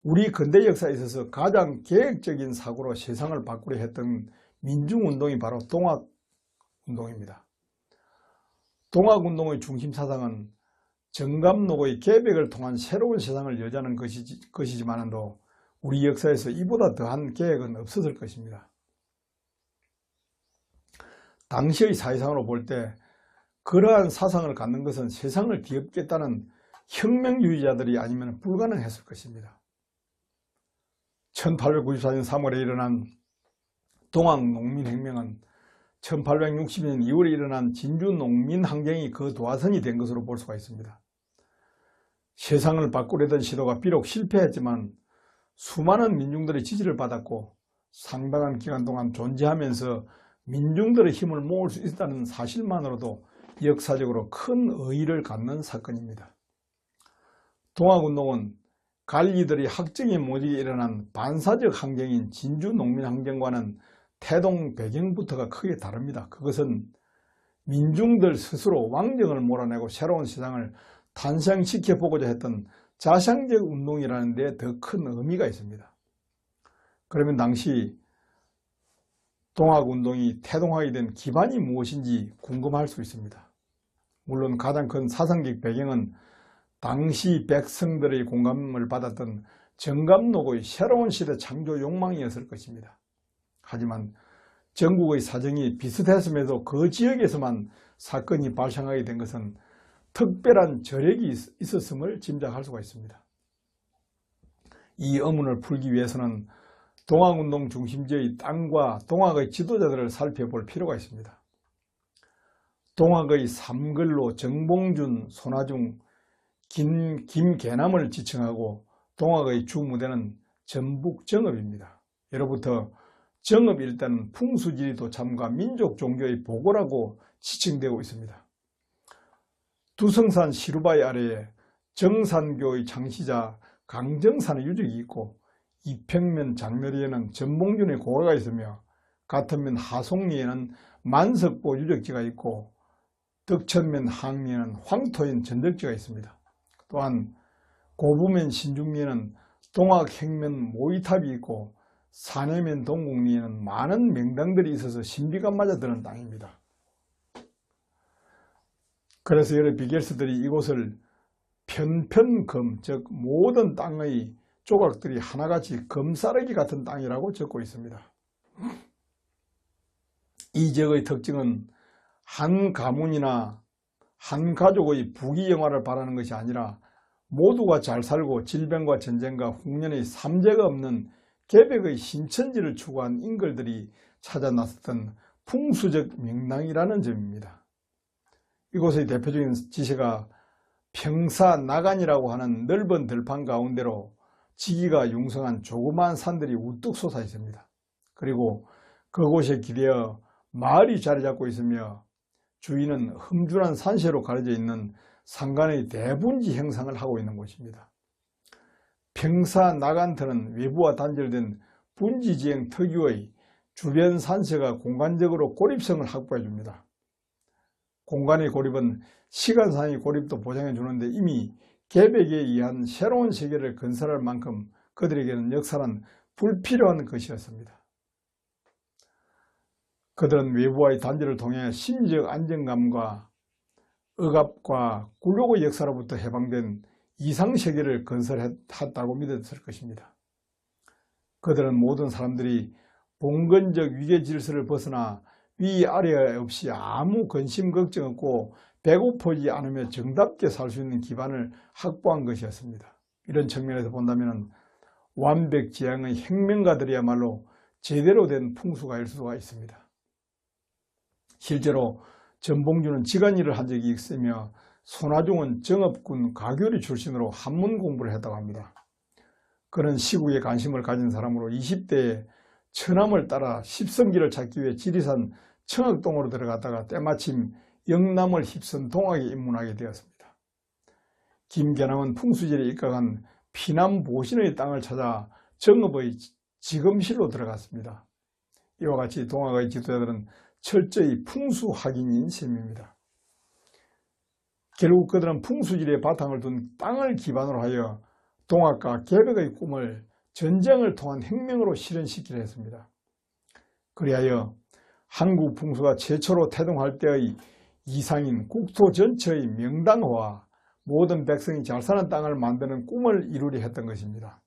우리 근대 역사에 있어서 가장 계획적인 사고로 세상을 바꾸려 했던 민중운동이 바로 동학운동입니다. 동학운동의 중심 사상은 정감록의 계백을 통한 새로운 세상을 여자는 것이지만도 우리 역사에서 이보다 더한 계획은 없었을 것입니다. 당시의 사회상으로 볼 때 그러한 사상을 갖는 것은 세상을 뒤엎겠다는 혁명주의자들이 아니면 불가능했을 것입니다. 1894년 3월에 일어난 동학농민혁명은 1860년 2월에 일어난 진주농민항쟁이 그 도화선이 된 것으로 볼 수가 있습니다. 세상을 바꾸려던 시도가 비록 실패했지만 수많은 민중들의 지지를 받았고 상당한 기간 동안 존재하면서 민중들의 힘을 모을 수 있다는 사실만으로도 역사적으로 큰 의의를 갖는 사건입니다. 동학운동은 관리들이 학정에 모지게 일어난 반사적 항쟁인 진주농민항쟁과는 태동 배경부터가 크게 다릅니다. 그것은 민중들 스스로 왕정을 몰아내고 새로운 세상을 탄생시켜보고자 했던 자상적 운동이라는 데 더 큰 의미가 있습니다. 그러면 당시 동학운동이 태동하게 된 기반이 무엇인지 궁금할 수 있습니다. 물론 가장 큰 사상적 배경은 당시 백성들의 공감을 받았던 정감록의 새로운 시대 창조 욕망이었을 것입니다. 하지만 전국의 사정이 비슷했음에도 그 지역에서만 사건이 발생하게 된 것은 특별한 저력이 있었음을 짐작할 수가 있습니다. 이 의문을 풀기 위해서는 동학운동 중심지의 땅과 동학의 지도자들을 살펴볼 필요가 있습니다. 동학의 삼글로 정봉준, 손아중, 김계남을 지칭하고 동학의 주무대는 전북정읍입니다. 예로부터 정읍 일대는 풍수지리 도참과 민족 종교의 보고라고 지칭되고 있습니다. 두성산 시루바위 아래에 정산교의 창시자 강정산의 유적이 있고 이평면 장묘리에는 전봉준의 고가가 있으며 같은 면 하송리에는 만석보 유적지가 있고 덕천면 항리에는 황토인 전적지가 있습니다. 또한 고부면 신중리에는 동학행면 모이탑이 있고 산해면 동국리에는 많은 명당들이 있어서 신비감마저 드는 땅입니다. 그래서 여러 비결서들이 이곳을 편편금, 즉 모든 땅의 조각들이 하나같이 금싸르기 같은 땅이라고 적고 있습니다. 이 지역의 특징은 한 가문이나 한 가족의 부귀영화를 바라는 것이 아니라 모두가 잘 살고 질병과 전쟁과 흉년의 삼재가 없는 계백의 신천지를 추구한 인걸들이 찾아 나섰던 풍수적 명당이라는 점입니다. 이곳의 대표적인 지세가 평사나간이라고 하는 넓은 들판 가운데로 지기가 융성한 조그마한 산들이 우뚝 솟아 있습니다. 그리고 그곳에 기대어 마을이 자리 잡고 있으며 주위는 흠준한 산세로 가려져 있는 산간의 대분지 형상을 하고 있는 곳입니다. 평사나간터는 외부와 단절된 분지지형 특유의 주변 산세가 공간적으로 고립성을 확보해 줍니다. 공간의 고립은 시간상의 고립도 보장해 주는데 이미 계백에 의한 새로운 세계를 건설할 만큼 그들에게는 역사는 불필요한 것이었습니다. 그들은 외부와의 단절을 통해 심리적 안정감과 억압과 굴욕의 역사로부터 해방된 이상세계를 건설했다고 믿었을 것입니다. 그들은 모든 사람들이 봉건적 위계 질서를 벗어나 위아래 없이 아무 근심 걱정 없고 배고프지 않으며 정답게 살 수 있는 기반을 확보한 것이었습니다. 이런 측면에서 본다면 완벽지향의 혁명가들이야말로 제대로 된 풍수가일 수가 있습니다. 실제로 전봉준은 지간일을 한 적이 있으며 손아중은 정읍군 가교리 출신으로 한문 공부를 했다고 합니다. 그는 시국에 관심을 가진 사람으로 20대에 처남을 따라 십성기를 찾기 위해 지리산 청학동으로 들어갔다가 때마침 영남을 휩쓴 동학에 입문하게 되었습니다. 김계남은 풍수지리에 입각한 피남보신의 땅을 찾아 정읍의 지검실로 들어갔습니다. 이와 같이 동학의 지도자들은 철저히 풍수 확인인 셈입니다. 결국 그들은 풍수지리에 바탕을 둔 땅을 기반으로 하여 동학과 계백의 꿈을 전쟁을 통한 혁명으로 실현시키려 했습니다. 그리하여 한국 풍수가 최초로 태동할 때의 이상인 국토 전체의 명당화와 모든 백성이 잘 사는 땅을 만드는 꿈을 이루려 했던 것입니다.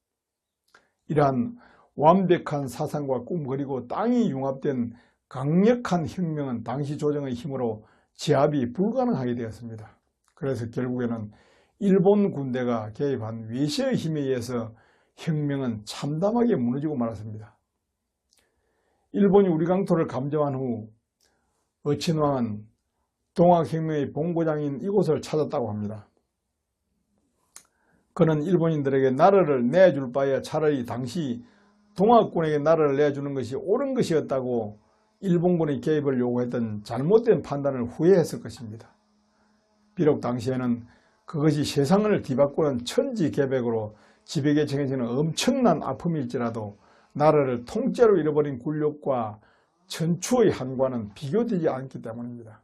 이러한 완벽한 사상과 꿈 그리고 땅이 융합된 강력한 혁명은 당시 조정의 힘으로 제압이 불가능하게 되었습니다. 그래서 결국에는 일본 군대가 개입한 외세의 힘에 의해서 혁명은 참담하게 무너지고 말았습니다. 일본이 우리 강토를 감정한 후 어친왕은 동학혁명의 본고장인 이곳을 찾았다고 합니다. 그는 일본인들에게 나라를 내줄 바에 차라리 당시 동학군에게 나라를 내주는 것이 옳은 것이었다고 일본군의 개입을 요구했던 잘못된 판단을 후회했을 것입니다. 비록 당시에는 그것이 세상을 뒤바꾸는 천지개벽으로 지배계에 정해지는 엄청난 아픔일지라도 나라를 통째로 잃어버린 굴욕과 천추의 한과는 비교되지 않기 때문입니다.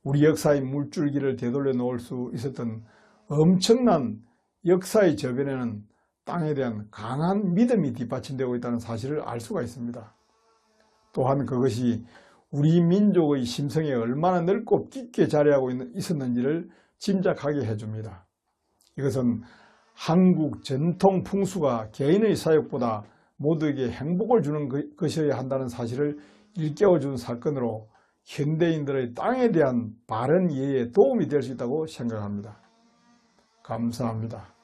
우리 역사의 물줄기를 되돌려 놓을 수 있었던 엄청난 역사의 저변에는 땅에 대한 강한 믿음이 뒷받침되고 있다는 사실을 알 수가 있습니다. 또한 그것이 우리 민족의 심성에 얼마나 넓고 깊게 자리하고 있었는지를 짐작하게 해줍니다. 이것은 한국 전통 풍수가 개인의 사역보다 모두에게 행복을 주는 것이어야 한다는 사실을 일깨워준 사건으로 현대인들의 땅에 대한 바른 이해에 도움이 될 수 있다고 생각합니다. 감사합니다.